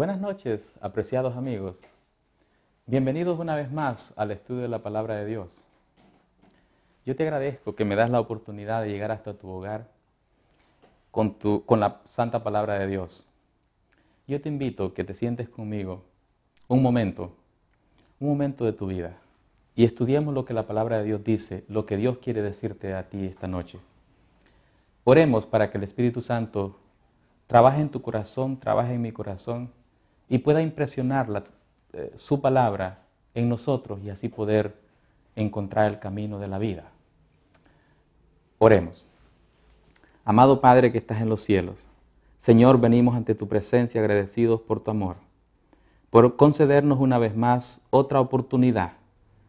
Buenas noches, apreciados amigos. Bienvenidos una vez más al estudio de la Palabra de Dios. Yo te agradezco que me das la oportunidad de llegar hasta tu hogar con la Santa Palabra de Dios. Yo te invito a que te sientes conmigo un momento de tu vida y estudiemos lo que la Palabra de Dios dice, lo que Dios quiere decirte a ti esta noche. Oremos para que el Espíritu Santo trabaje en tu corazón, trabaje en mi corazón y pueda impresionar su palabra en nosotros y así poder encontrar el camino de la vida. Oremos. Amado Padre que estás en los cielos, Señor, venimos ante tu presencia agradecidos por tu amor, por concedernos una vez más otra oportunidad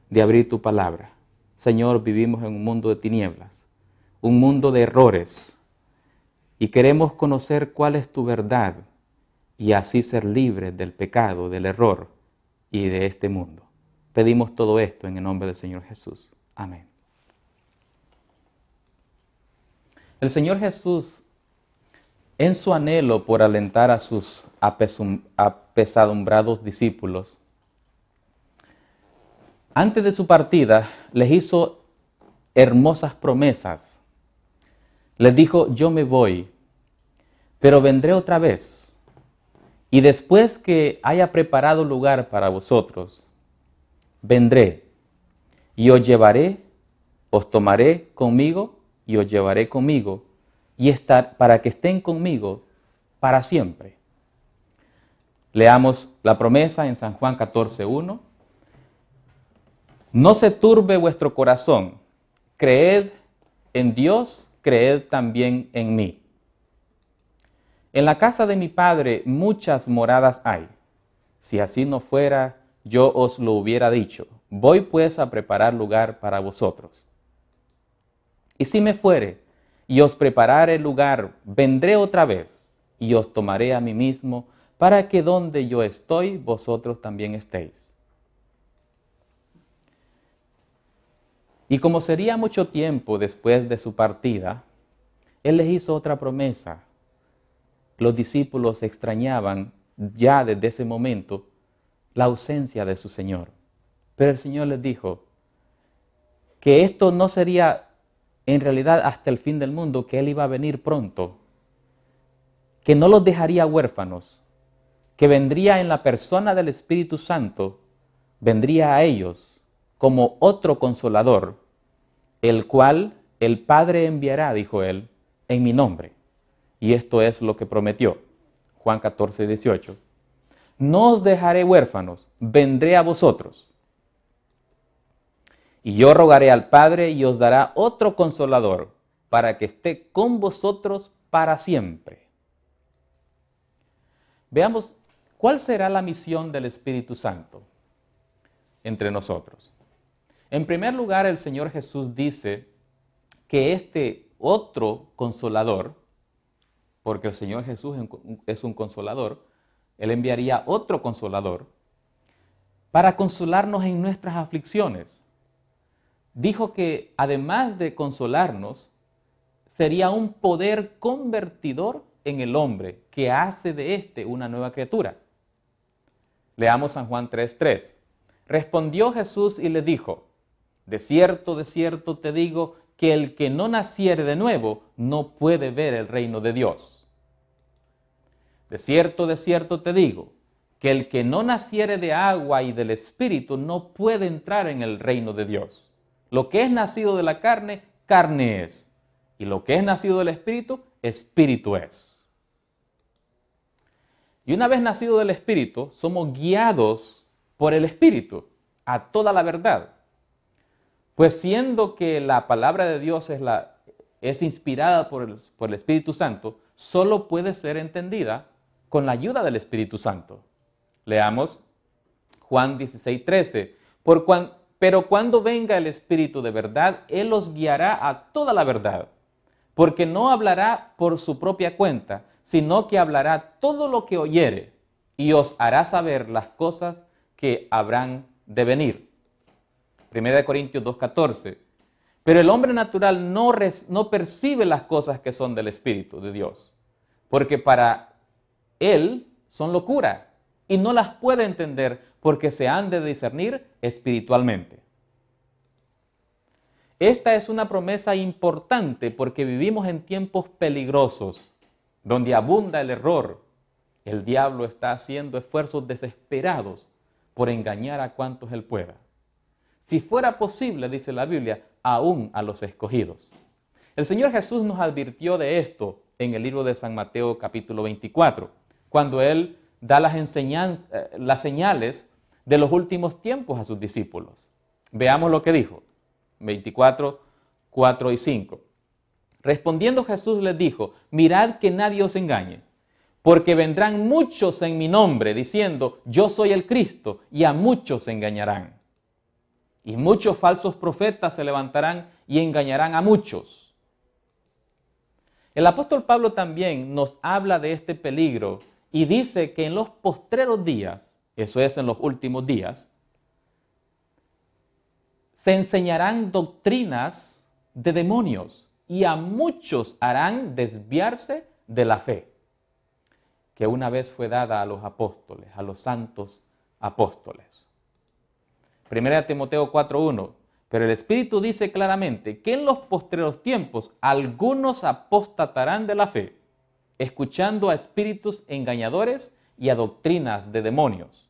de abrir tu palabra. Señor, vivimos en un mundo de tinieblas, un mundo de errores, y queremos conocer cuál es tu verdad y así ser libres del pecado, del error y de este mundo. Pedimos todo esto en el nombre del Señor Jesús. Amén. El Señor Jesús, en su anhelo por alentar a sus apesadumbrados discípulos, antes de su partida les hizo hermosas promesas. Les dijo, yo me voy, pero vendré otra vez. Y después que haya preparado lugar para vosotros, vendré y os llevaré, os tomaré conmigo y os llevaré conmigo y para que estén conmigo para siempre. Leamos la promesa en San Juan 14:1. No se turbe vuestro corazón, creed en Dios, creed también en mí. En la casa de mi Padre muchas moradas hay. Si así no fuera, yo os lo hubiera dicho. Voy pues a preparar lugar para vosotros. Y si me fuere y os preparare lugar, vendré otra vez y os tomaré a mí mismo, para que donde yo estoy, vosotros también estéis. Y como sería mucho tiempo después de su partida, Él les hizo otra promesa. Los discípulos extrañaban ya desde ese momento la ausencia de su Señor. Pero el Señor les dijo que esto no sería en realidad hasta el fin del mundo, que Él iba a venir pronto, que no los dejaría huérfanos, que vendría en la persona del Espíritu Santo, vendría a ellos como otro consolador, el cual el Padre enviará, dijo Él, en mi nombre. Y esto es lo que prometió. Juan 14:18. No os dejaré huérfanos, vendré a vosotros. Y yo rogaré al Padre y os dará otro consolador para que esté con vosotros para siempre. Veamos, ¿cuál será la misión del Espíritu Santo entre nosotros? En primer lugar, el Señor Jesús dice que este otro consolador, porque el Señor Jesús es un consolador, Él enviaría otro consolador para consolarnos en nuestras aflicciones. Dijo que además de consolarnos, sería un poder convertidor en el hombre que hace de éste una nueva criatura. Leamos San Juan 3:3. Respondió Jesús y le dijo, de cierto te digo, que el que no naciere de nuevo no puede ver el reino de Dios. De cierto te digo, que el que no naciere de agua y del Espíritu no puede entrar en el reino de Dios. Lo que es nacido de la carne, carne es. Y lo que es nacido del Espíritu, Espíritu es. Y una vez nacido del Espíritu, somos guiados por el Espíritu a toda la verdad. Pues siendo que la palabra de Dios es inspirada por el Espíritu Santo, solo puede ser entendida con la ayuda del Espíritu Santo. Leamos Juan 16:13. Pero cuando venga el Espíritu de verdad, Él os guiará a toda la verdad, porque no hablará por su propia cuenta, sino que hablará todo lo que oyere, y os hará saber las cosas que habrán de venir. 1 Corintios 2:14. Pero el hombre natural no percibe las cosas que son del Espíritu de Dios, porque para él son locura y no las puede entender porque se han de discernir espiritualmente. Esta es una promesa importante porque vivimos en tiempos peligrosos, donde abunda el error. El diablo está haciendo esfuerzos desesperados por engañar a cuantos él pueda. Si fuera posible, dice la Biblia, aún a los escogidos. El Señor Jesús nos advirtió de esto en el libro de San Mateo capítulo 24, cuando Él da las señales de los últimos tiempos a sus discípulos. Veamos lo que dijo, 24, 4 y 5. Respondiendo Jesús les dijo, mirad que nadie os engañe, porque vendrán muchos en mi nombre diciendo, yo soy el Cristo, y a muchos se engañarán. Y muchos falsos profetas se levantarán y engañarán a muchos. El apóstol Pablo también nos habla de este peligro y dice que en los postreros días, eso es en los últimos días, se enseñarán doctrinas de demonios y a muchos harán desviarse de la fe que una vez fue dada a los apóstoles, a los santos apóstoles. 1 Timoteo 4:1, pero el Espíritu dice claramente que en los postreros tiempos algunos apostatarán de la fe, escuchando a espíritus engañadores y a doctrinas de demonios.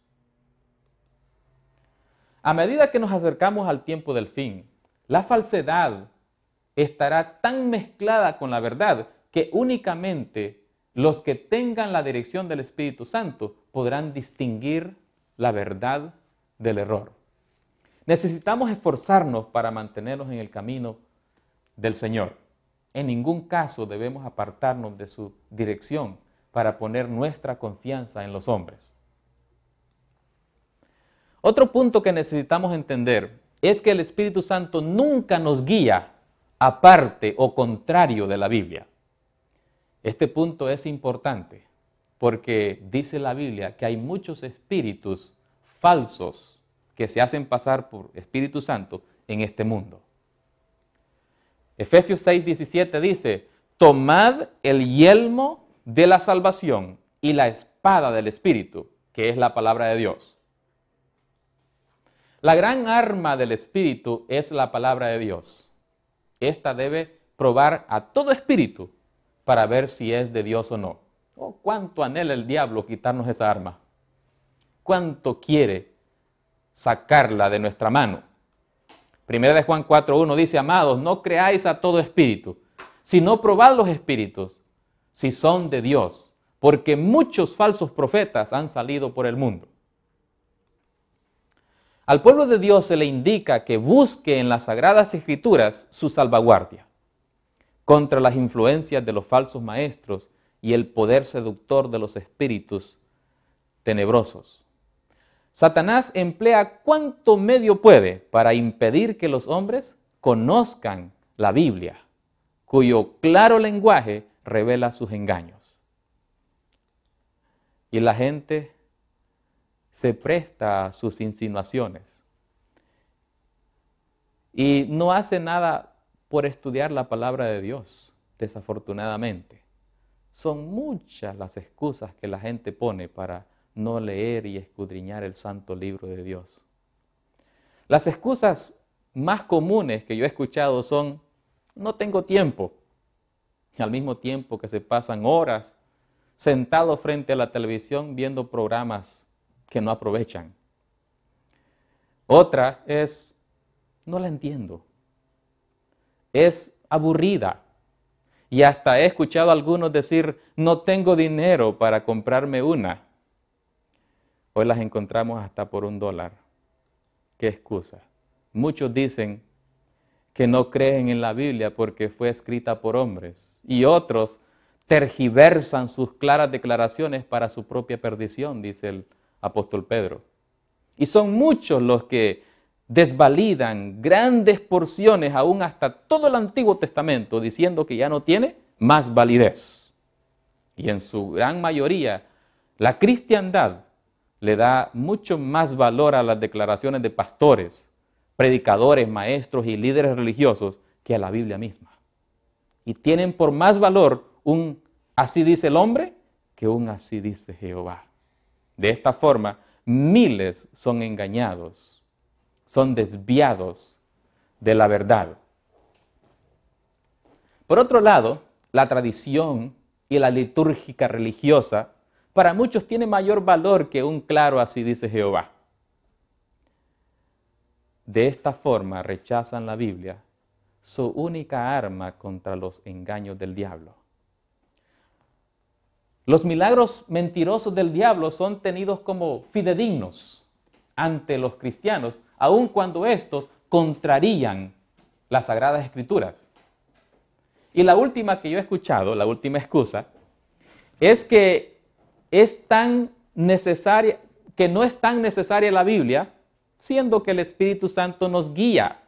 A medida que nos acercamos al tiempo del fin, la falsedad estará tan mezclada con la verdad que únicamente los que tengan la dirección del Espíritu Santo podrán distinguir la verdad del error. Necesitamos esforzarnos para mantenernos en el camino del Señor. En ningún caso debemos apartarnos de su dirección para poner nuestra confianza en los hombres. Otro punto que necesitamos entender es que el Espíritu Santo nunca nos guía aparte o contrario de la Biblia. Este punto es importante porque dice la Biblia que hay muchos espíritus falsos que se hacen pasar por Espíritu Santo en este mundo. Efesios 6:17 dice, tomad el yelmo de la salvación y la espada del Espíritu, que es la palabra de Dios. La gran arma del Espíritu es la palabra de Dios. Esta debe probar a todo espíritu para ver si es de Dios o no. Oh, cuánto anhela el diablo quitarnos esa arma. Cuánto quiere sacarla de nuestra mano. 1 Juan 4:1 dice, amados, no creáis a todo espíritu, sino probad los espíritus, si son de Dios, porque muchos falsos profetas han salido por el mundo. Al pueblo de Dios se le indica que busque en las Sagradas Escrituras su salvaguardia contra las influencias de los falsos maestros y el poder seductor de los espíritus tenebrosos. Satanás emplea cuanto medio puede para impedir que los hombres conozcan la Biblia, cuyo claro lenguaje revela sus engaños. Y la gente se presta a sus insinuaciones y no hace nada por estudiar la palabra de Dios, desafortunadamente. Son muchas las excusas que la gente pone para no leer y escudriñar el santo libro de Dios. Las excusas más comunes que yo he escuchado son, no tengo tiempo, y al mismo tiempo que se pasan horas sentados frente a la televisión viendo programas que no aprovechan. Otra es, no la entiendo, es aburrida. Y hasta he escuchado a algunos decir, no tengo dinero para comprarme una. Hoy las encontramos hasta por $1. ¿Qué excusa? Muchos dicen que no creen en la Biblia porque fue escrita por hombres. Y otros tergiversan sus claras declaraciones para su propia perdición, dice el apóstol Pedro. Y son muchos los que desvalidan grandes porciones, aún hasta todo el Antiguo Testamento, diciendo que ya no tiene más validez. Y en su gran mayoría, la cristiandad le da mucho más valor a las declaraciones de pastores, predicadores, maestros y líderes religiosos que a la Biblia misma. Y tienen por más valor un así dice el hombre que un así dice Jehová. De esta forma, miles son engañados, son desviados de la verdad. Por otro lado, la tradición y la litúrgica religiosa para muchos tiene mayor valor que un claro así dice Jehová. De esta forma rechazan la Biblia, su única arma contra los engaños del diablo. Los milagros mentirosos del diablo son tenidos como fidedignos ante los cristianos, aun cuando estos contrarían las Sagradas Escrituras. Y la última que yo he escuchado, la última excusa, es que no es tan necesaria la Biblia, siendo que el Espíritu Santo nos guía.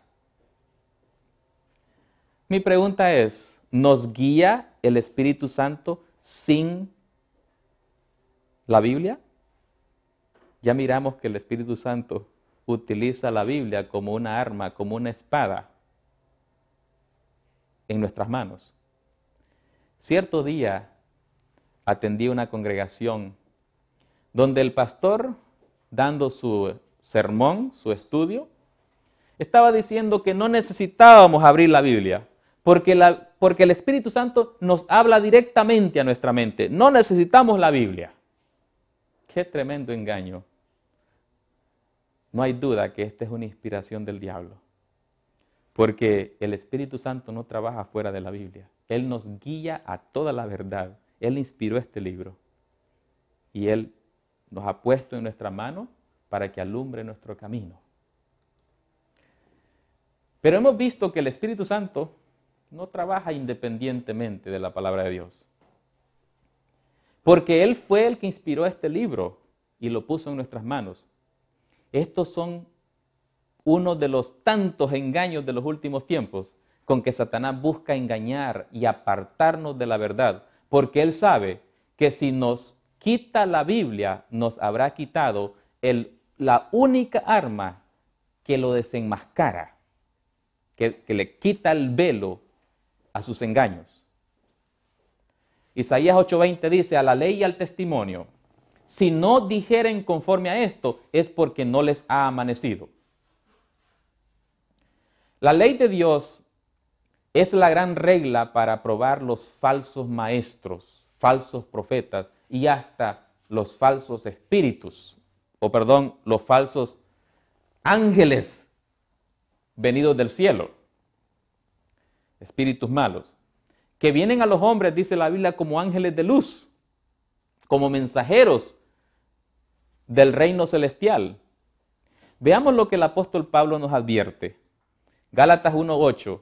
Mi pregunta es, ¿nos guía el Espíritu Santo sin la Biblia? Ya miramos que el Espíritu Santo utiliza la Biblia como una arma, como una espada en nuestras manos. Cierto día atendí una congregación donde el pastor, dando su sermón, su estudio, estaba diciendo que no necesitábamos abrir la Biblia, porque el Espíritu Santo nos habla directamente a nuestra mente. No necesitamos la Biblia. ¡Qué tremendo engaño! No hay duda que esta es una inspiración del diablo, porque el Espíritu Santo no trabaja fuera de la Biblia. Él nos guía a toda la verdad. Él inspiró este libro y Él nos ha puesto en nuestra mano para que alumbre nuestro camino. Pero hemos visto que el Espíritu Santo no trabaja independientemente de la palabra de Dios, porque Él fue el que inspiró este libro y lo puso en nuestras manos. Estos son uno de los tantos engaños de los últimos tiempos con que Satanás busca engañar y apartarnos de la verdad, porque él sabe que si nos quita la Biblia, nos habrá quitado la única arma que lo desenmascara, que le quita el velo a sus engaños. Isaías 8:20 dice, a la ley y al testimonio, si no dijeren conforme a esto, es porque no les ha amanecido. La ley de Dios es la gran regla para probar los falsos maestros, falsos profetas y hasta los falsos espíritus, los falsos ángeles venidos del cielo, espíritus malos, que vienen a los hombres, dice la Biblia, como ángeles de luz, como mensajeros del reino celestial. Veamos lo que el apóstol Pablo nos advierte. Gálatas 1:8.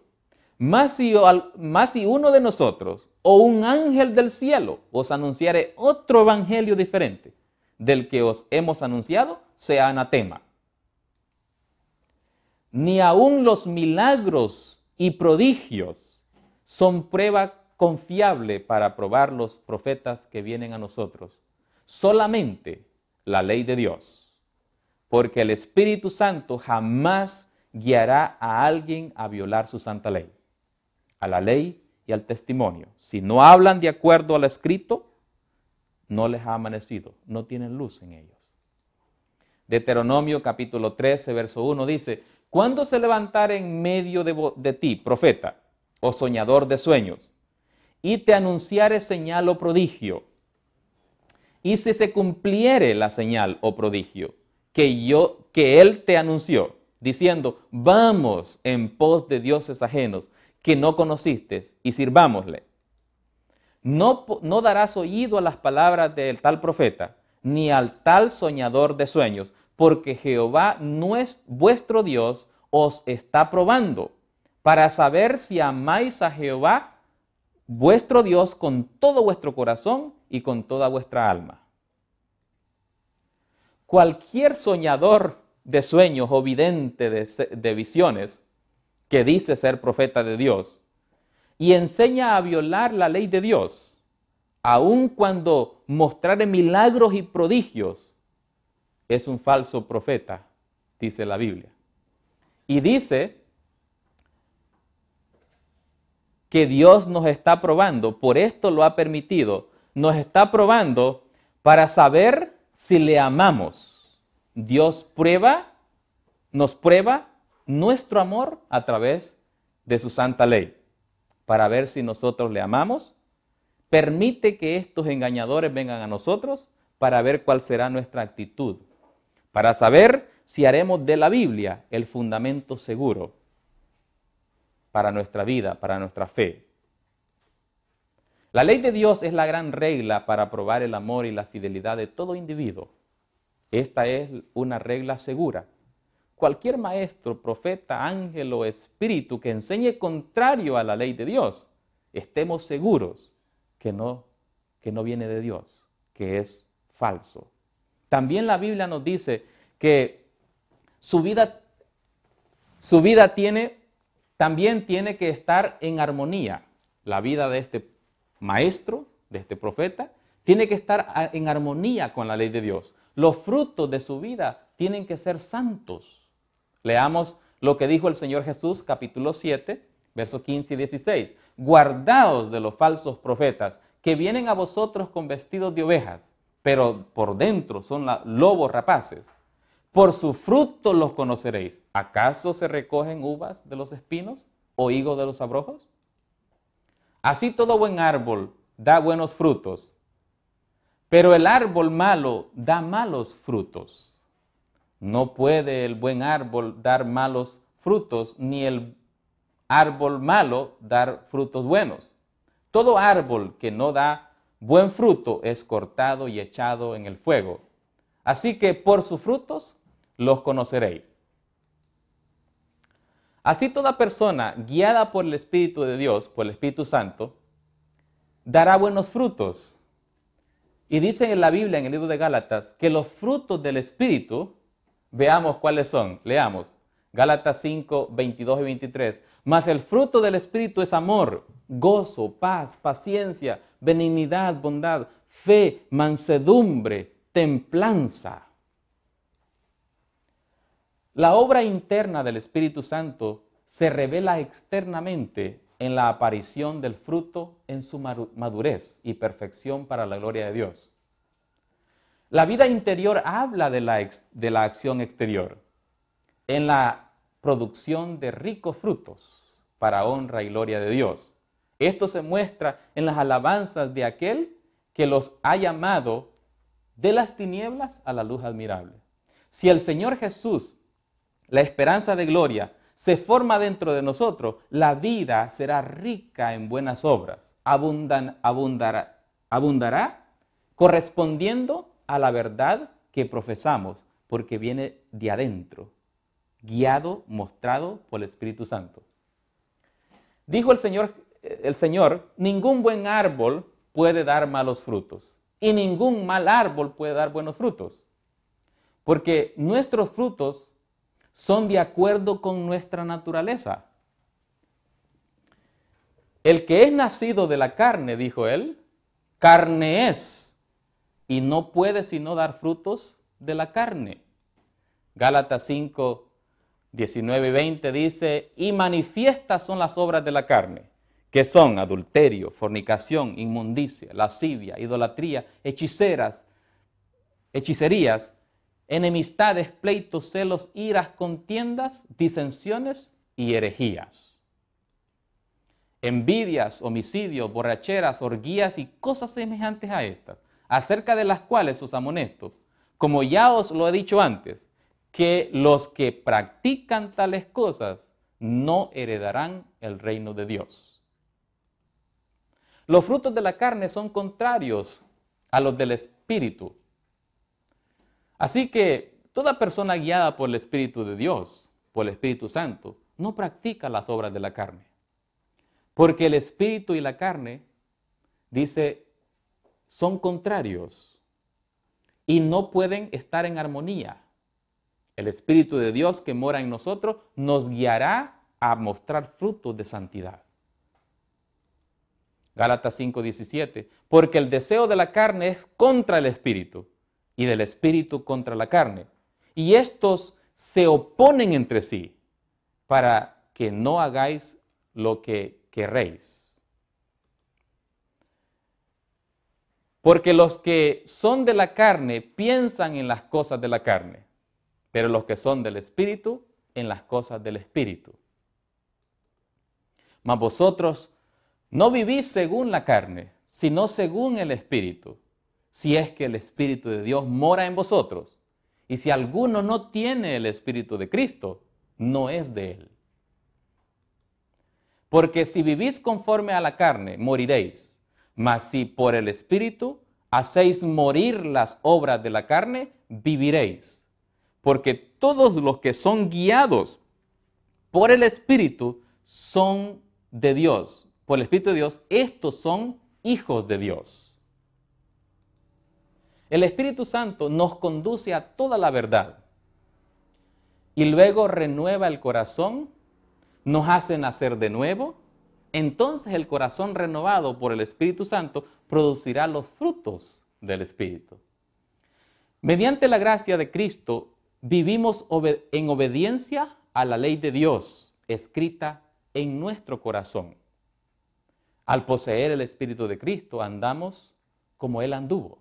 Más si uno de nosotros o un ángel del cielo os anunciare otro evangelio diferente del que os hemos anunciado, sea anatema. Ni aun los milagros y prodigios son prueba confiable para probar los profetas que vienen a nosotros. Solamente la ley de Dios, porque el Espíritu Santo jamás guiará a alguien a violar su santa ley, a la ley y al testimonio. Si no hablan de acuerdo al escrito, no les ha amanecido, no tienen luz en ellos. Deuteronomio capítulo 13, verso 1 dice, cuando se levantare en medio de ti, profeta o soñador de sueños, y te anunciare señal o prodigio, y si se cumpliere la señal o prodigio que él te anunció, diciendo, vamos en pos de dioses ajenos que no conociste y sirvámosle. No darás oído a las palabras del tal profeta, ni al tal soñador de sueños, porque Jehová vuestro Dios os está probando, para saber si amáis a Jehová vuestro Dios con todo vuestro corazón y con toda vuestra alma. Cualquier soñador de sueños o vidente de visiones que dice ser profeta de Dios y enseña a violar la ley de Dios, aun cuando mostrare milagros y prodigios, es un falso profeta, dice la Biblia. Y dice que Dios nos está probando, por esto lo ha permitido, nos está probando para saber si le amamos, Dios nos prueba nuestro amor a través de su santa ley, para ver si nosotros le amamos. Permite que estos engañadores vengan a nosotros para ver cuál será nuestra actitud, para saber si haremos de la Biblia el fundamento seguro para nuestra vida, para nuestra fe. La ley de Dios es la gran regla para probar el amor y la fidelidad de todo individuo. Esta es una regla segura. Cualquier maestro, profeta, ángel o espíritu que enseñe contrario a la ley de Dios, estemos seguros que no viene de Dios, que es falso. También la Biblia nos dice que su vida también tiene que estar en armonía. La vida de este maestro, de este profeta, tiene que estar en armonía con la ley de Dios. Los frutos de su vida tienen que ser santos. Leamos lo que dijo el Señor Jesús, capítulo 7, versos 15 y 16. Guardaos de los falsos profetas que vienen a vosotros con vestidos de ovejas, pero por dentro son lobos rapaces. Por su fruto los conoceréis. ¿Acaso se recogen uvas de los espinos o higos de los abrojos? Así todo buen árbol da buenos frutos, pero el árbol malo da malos frutos. No puede el buen árbol dar malos frutos, ni el árbol malo dar frutos buenos. Todo árbol que no da buen fruto es cortado y echado en el fuego. Así que por sus frutos los conoceréis. Así toda persona guiada por el Espíritu de Dios, por el Espíritu Santo, dará buenos frutos. Y dice en la Biblia, en el libro de Gálatas, que los frutos del Espíritu, veamos cuáles son, leamos. Gálatas 5, 22 y 23. Mas el fruto del Espíritu es amor, gozo, paz, paciencia, benignidad, bondad, fe, mansedumbre, templanza. La obra interna del Espíritu Santo se revela externamente en la aparición del fruto en su madurez y perfección para la gloria de Dios. La vida interior habla de la acción exterior en la producción de ricos frutos para honra y gloria de Dios. Esto se muestra en las alabanzas de aquel que los ha llamado de las tinieblas a la luz admirable. Si el Señor Jesús, la esperanza de gloria, se forma dentro de nosotros, la vida será rica en buenas obras, abundará correspondiendo a la verdad que profesamos, porque viene de adentro, guiado, mostrado por el Espíritu Santo. Dijo el Señor, ningún buen árbol puede dar malos frutos, y ningún mal árbol puede dar buenos frutos, porque nuestros frutos son de acuerdo con nuestra naturaleza. El que es nacido de la carne, dijo él, carne es, y no puede sino dar frutos de la carne. Gálatas 5, 19 y 20 dice, y manifiestas son las obras de la carne, que son adulterio, fornicación, inmundicia, lascivia, idolatría, hechicerías, enemistades, pleitos, celos, iras, contiendas, disensiones y herejías. Envidias, homicidios, borracheras, orgías y cosas semejantes a estas, acerca de las cuales os amonesto, como ya os lo he dicho antes, que los que practican tales cosas no heredarán el reino de Dios. Los frutos de la carne son contrarios a los del Espíritu. Así que toda persona guiada por el Espíritu de Dios, por el Espíritu Santo, no practica las obras de la carne. Porque el Espíritu y la carne, dice, son contrarios y no pueden estar en armonía. El Espíritu de Dios que mora en nosotros nos guiará a mostrar frutos de santidad. Gálatas 5:17, porque el deseo de la carne es contra el Espíritu, y del Espíritu contra la carne. Y estos se oponen entre sí, para que no hagáis lo que querréis. Porque los que son de la carne piensan en las cosas de la carne, pero los que son del Espíritu, en las cosas del Espíritu. Mas vosotros no vivís según la carne, sino según el Espíritu, si es que el Espíritu de Dios mora en vosotros. Y si alguno no tiene el Espíritu de Cristo, no es de él. Porque si vivís conforme a la carne, moriréis. Mas si por el Espíritu hacéis morir las obras de la carne, viviréis. Porque todos los que son guiados por el Espíritu son de Dios. Por el Espíritu de Dios, estos son hijos de Dios. El Espíritu Santo nos conduce a toda la verdad y luego renueva el corazón, nos hace nacer de nuevo. Entonces el corazón renovado por el Espíritu Santo producirá los frutos del Espíritu. Mediante la gracia de Cristo vivimos en obediencia a la ley de Dios escrita en nuestro corazón. Al poseer el Espíritu de Cristo andamos como Él anduvo.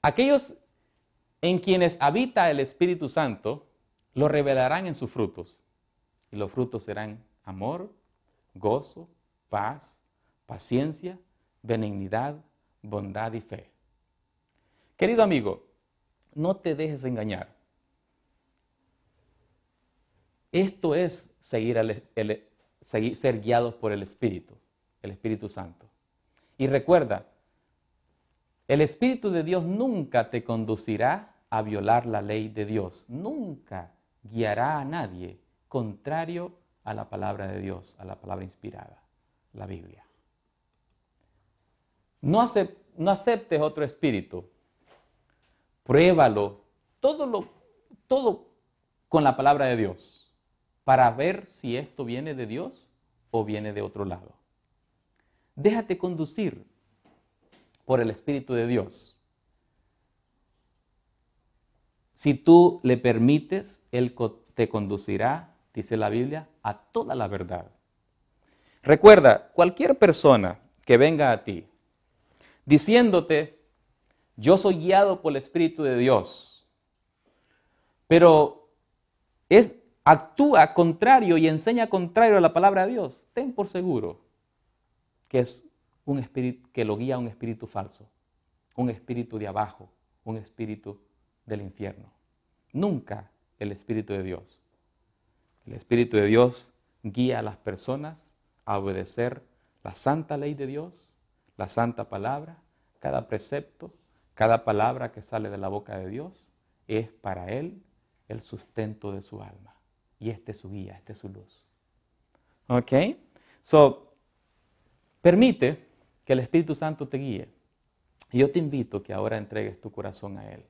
Aquellos en quienes habita el Espíritu Santo lo revelarán en sus frutos. Y los frutos serán amor, gozo, paz, paciencia, benignidad, bondad y fe. Querido amigo, no te dejes engañar. Esto es ser guiados por el Espíritu Santo. Y recuerda, el Espíritu de Dios nunca te conducirá a violar la ley de Dios. Nunca guiará a nadie contrario a la palabra de Dios, a la palabra inspirada, la Biblia. No aceptes otro espíritu. Pruébalo, todo con la palabra de Dios, para ver si esto viene de Dios o viene de otro lado. Déjate conducir por el Espíritu de Dios. Si tú le permites, Él te conducirá, dice la Biblia, a toda la verdad. Recuerda, cualquier persona que venga a ti diciéndote, yo soy guiado por el Espíritu de Dios, pero actúa contrario y enseña contrario a la palabra de Dios, ten por seguro que es un espíritu que lo guía a un espíritu falso, un espíritu de abajo, un espíritu del infierno. Nunca el Espíritu de Dios. El Espíritu de Dios guía a las personas a obedecer la santa ley de Dios, la santa palabra, cada precepto, cada palabra que sale de la boca de Dios es para él el sustento de su alma. Y este es su guía, este es su luz. ¿Ok? Permite que el Espíritu Santo te guíe. Y yo te invito que ahora entregues tu corazón a Él,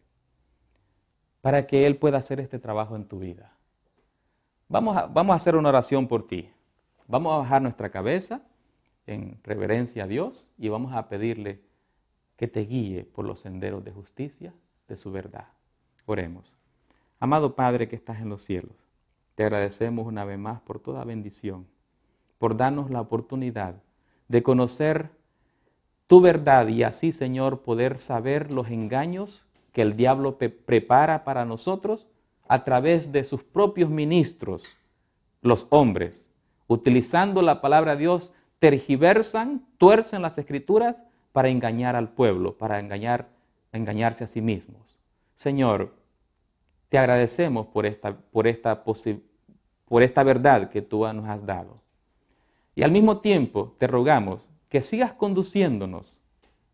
para que Él pueda hacer este trabajo en tu vida. Vamos a hacer una oración por ti. Vamos a bajar nuestra cabeza en reverencia a Dios y vamos a pedirle que te guíe por los senderos de justicia, de su verdad. Oremos. Amado Padre que estás en los cielos, te agradecemos una vez más por toda bendición, por darnos la oportunidad de conocer tu verdad y así, Señor, poder saber los engaños que el diablo prepara para nosotros a través de sus propios ministros, los hombres, utilizando la palabra de Dios, tergiversan, tuercen las Escrituras para engañar al pueblo, para engañarse a sí mismos. Señor, te agradecemos por esta verdad que tú nos has dado. Y al mismo tiempo te rogamos que sigas conduciéndonos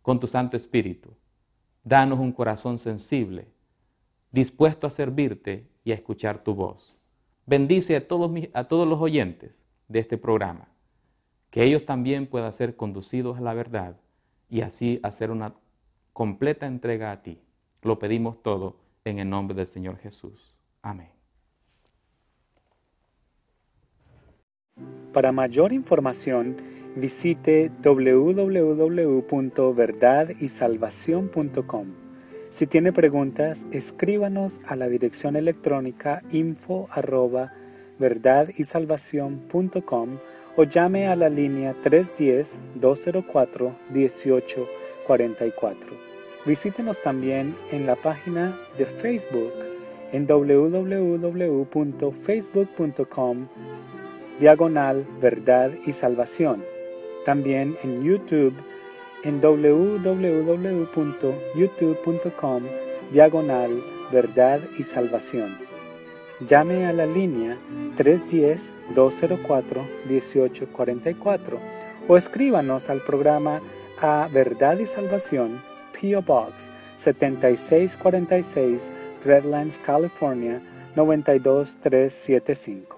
con tu Santo Espíritu. Danos un corazón sensible, dispuesto a servirte y a escuchar tu voz. Bendice a todos los oyentes de este programa, que ellos también puedan ser conducidos a la verdad y así hacer una completa entrega a ti. Lo pedimos todo en el nombre del Señor Jesús. Amén. Para mayor información, visite www.verdadysalvacion.com. Si tiene preguntas, escríbanos a la dirección electrónica info@verdadysalvacion.com. www.verdadysalvacion.com o llame a la línea 310-204-1844. Visítenos también en la página de Facebook en www.facebook.com/Verdad y Salvación. También en YouTube en www.youtube.com/Verdad y Salvación. Llame a la línea 310-204-1844 o escríbanos al programa a Verdad y Salvación, P.O. Box 7646, Redlands, California 92375.